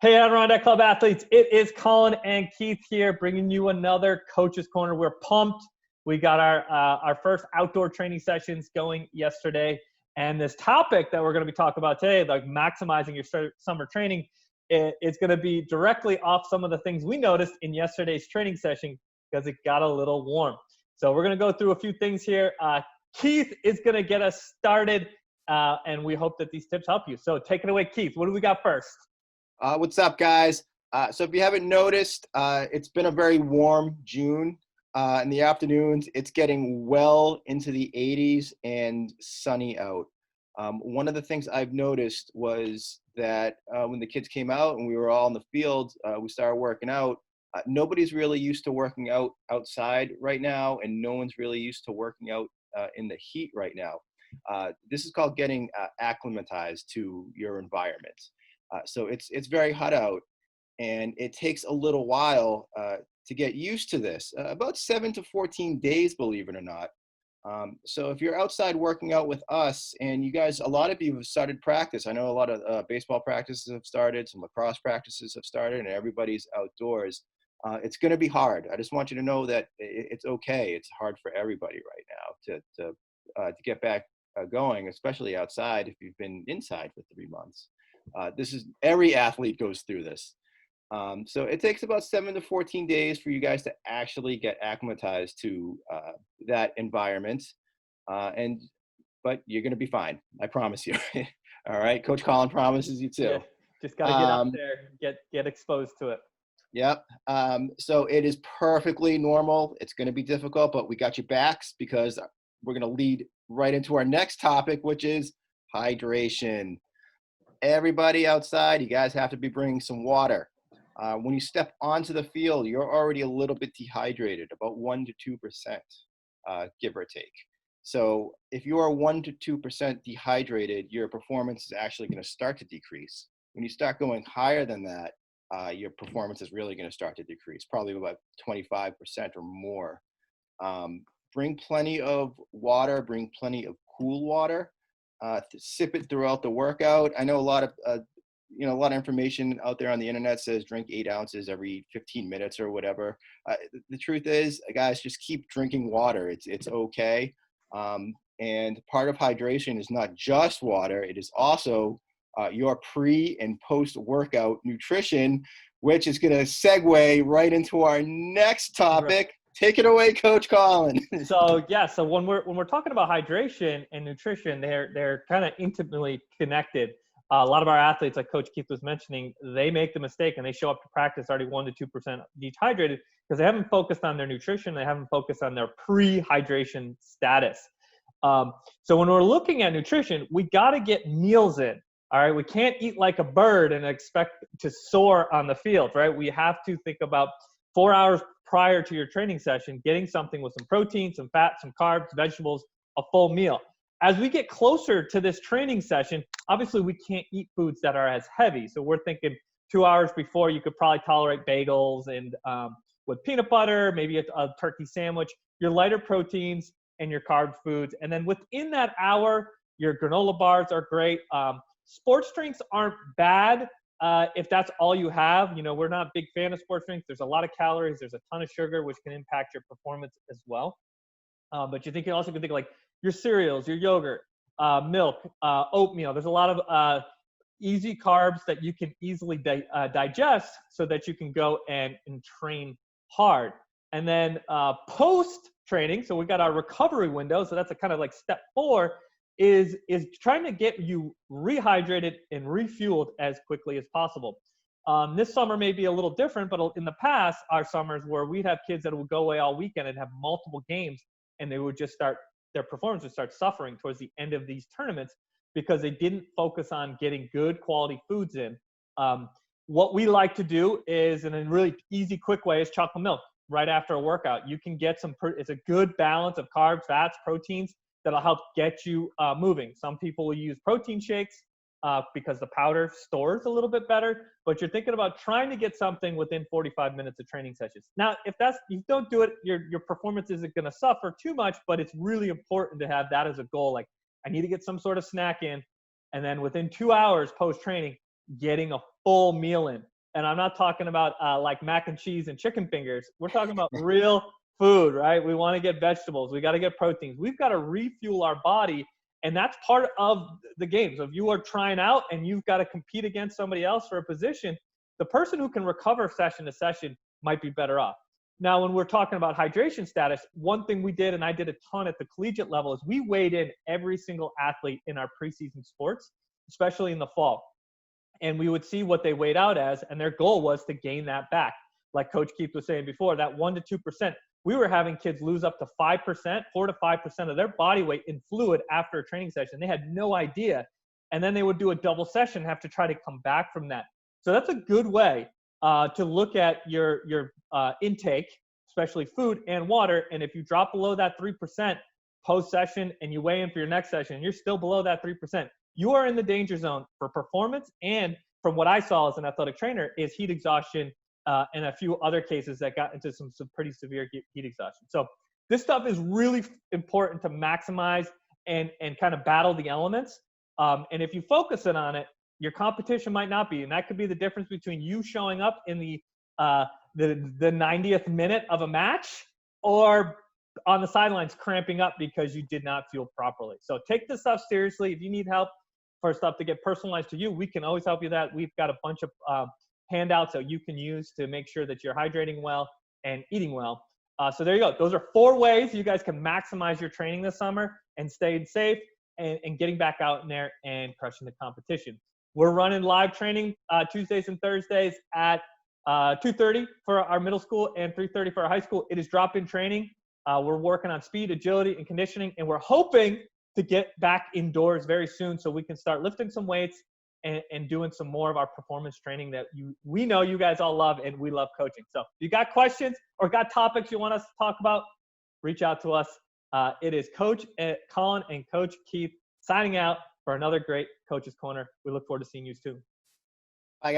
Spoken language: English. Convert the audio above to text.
Hey, Adirondack Club athletes, it is Colin and Keith here, bringing you another Coach's Corner. We're pumped. We got our first outdoor training sessions going yesterday, and this topic that we're going to be talking about today, like maximizing your summer training, is going to be directly off some of the things we noticed in yesterday's training session because it got a little warm. So we're going to go through a few things here. Keith is going to get us started, and we hope that these tips help you. So take it away, Keith. What do we got first? What's up, guys? So if you haven't noticed, it's been a very warm June. In the afternoons, it's getting well into the 80s and sunny out. One of the things I've noticed was that when the kids came out and we were all in the field, we started working out. Nobody's really used to working out outside right now, and no one's really used to working out in the heat right now. This is called getting acclimatized to your environment. So it's very hot out, and it takes a little while to get used to this, about 7 to 14 days, believe it or not. So if you're outside working out with us, and you guys, a lot of you have started practice. I know a lot of baseball practices have started, some lacrosse practices have started, and everybody's outdoors. It's going to be hard. I just want you to know that it's okay. It's hard for everybody right now to get back going, especially outside if you've been inside for 3 months. Every athlete goes through this. So it takes about 7 to 14 days for you guys to actually get acclimatized to that environment. But you're going to be fine. I promise you. All right. Coach Colin promises you too. Yeah, just got to get up there, get exposed to it. Yep. So it is perfectly normal. It's going to be difficult, but we got your backs because we're going to lead right into our next topic, which is hydration. Everybody outside, you guys have to be bringing some water. When you step onto the field, you're already a little bit dehydrated, about 1 to 2%, give or take. So if you are 1 to 2% dehydrated, your performance is actually going to start to decrease. When you start going higher than that, your performance is really going to start to decrease, probably about 25% or more. Bring plenty of water, bring plenty of cool water. Sip it throughout the workout. I know a lot of information out there on the internet says drink 8 ounces every 15 minutes or whatever. The truth is, guys, just keep drinking water. It's okay. And part of hydration is not just water. It is also your pre and post workout nutrition, which is going to segue right into our next topic. Right. Take it away, Coach Colin. So when we're talking about hydration and nutrition, they're kind of intimately connected. A lot of our athletes, like Coach Keith was mentioning, they make the mistake and they show up to practice already 1 to 2% dehydrated because they haven't focused on their nutrition. They haven't focused on their pre-hydration status. So when we're looking at nutrition, we got to get meals in. All right, we can't eat like a bird and expect to soar on the field, right? We have to think about 4 hours prior to your training session, getting something with some protein, some fat, some carbs, vegetables, a full meal. As we get closer to this training session, obviously we can't eat foods that are as heavy. So we're thinking 2 hours before, you could probably tolerate bagels and with peanut butter, maybe a turkey sandwich, your lighter proteins and your carb foods. And then within that hour, your granola bars are great. Sports drinks aren't bad. If that's all you have, we're not a big fan of sports drinks. There's a lot of calories. There's a ton of sugar, which can impact your performance as well. But you also can think like your cereals, your yogurt, milk, oatmeal. There's a lot of easy carbs that you can easily digest so that you can go and train hard. And then post-training, so we got our recovery window. So that's a kind of like step 4. Is trying to get you rehydrated and refueled as quickly as possible. This summer may be a little different, but in the past, our summers where we'd have kids that would go away all weekend and have multiple games, and they would just their performance would start suffering towards the end of these tournaments because they didn't focus on getting good quality foods in. What we like to do is, in a really easy, quick way, is chocolate milk right after a workout. You can get it's a good balance of carbs, fats, proteins, that'll help get you moving. Some people will use protein shakes because the powder stores a little bit better, but you're thinking about trying to get something within 45 minutes of training sessions. Now, if you don't do it, your performance isn't going to suffer too much, but it's really important to have that as a goal. Like, I need to get some sort of snack in, and then within 2 hours post-training, getting a full meal in. And I'm not talking about like mac and cheese and chicken fingers. We're talking about real food, right? We want to get vegetables. We got to get proteins. We've got to refuel our body. And that's part of the game. So if you are trying out and you've got to compete against somebody else for a position, the person who can recover session to session might be better off. Now, when we're talking about hydration status, one thing we did, and I did a ton at the collegiate level, is we weighed in every single athlete in our preseason sports, especially in the fall. And we would see what they weighed out as, and their goal was to gain that back. Like Coach Keith was saying before, that 1 to 2%, we were having kids lose up to 5%, 4 to 5% of their body weight in fluid after a training session. They had no idea. And then they would do a double session, have to try to come back from that. So that's a good way to look at your intake, especially food and water. And if you drop below that 3% post-session and you weigh in for your next session, and you're still below that 3%, you are in the danger zone for performance. And from what I saw as an athletic trainer is heat exhaustion and a few other cases that got into some pretty severe heat exhaustion. So this stuff is really important to maximize and kind of battle the elements. And if you focus in on it, your competition might not be. And that could be the difference between you showing up in the 90th minute of a match or on the sidelines cramping up because you did not fuel properly. So take this stuff seriously. If you need help for stuff to get personalized to you, we can always help you with that. We've got a bunch of handouts that you can use to make sure that you're hydrating well and eating well. So there you go. Those are 4 ways you guys can maximize your training this summer and staying safe and getting back out in there and crushing the competition. We're running live training Tuesdays and Thursdays at 2:30 for our middle school and 3:30 for our high school. It is drop-in training. We're working on speed, agility, and conditioning, and we're hoping to get back indoors very soon so we can start lifting some weights and doing some more of our performance training that we know you guys all love and we love coaching. So if you got questions or got topics you want us to talk about, reach out to us. It is Coach Colin and Coach Keith signing out for another great Coach's Corner. We look forward to seeing you soon.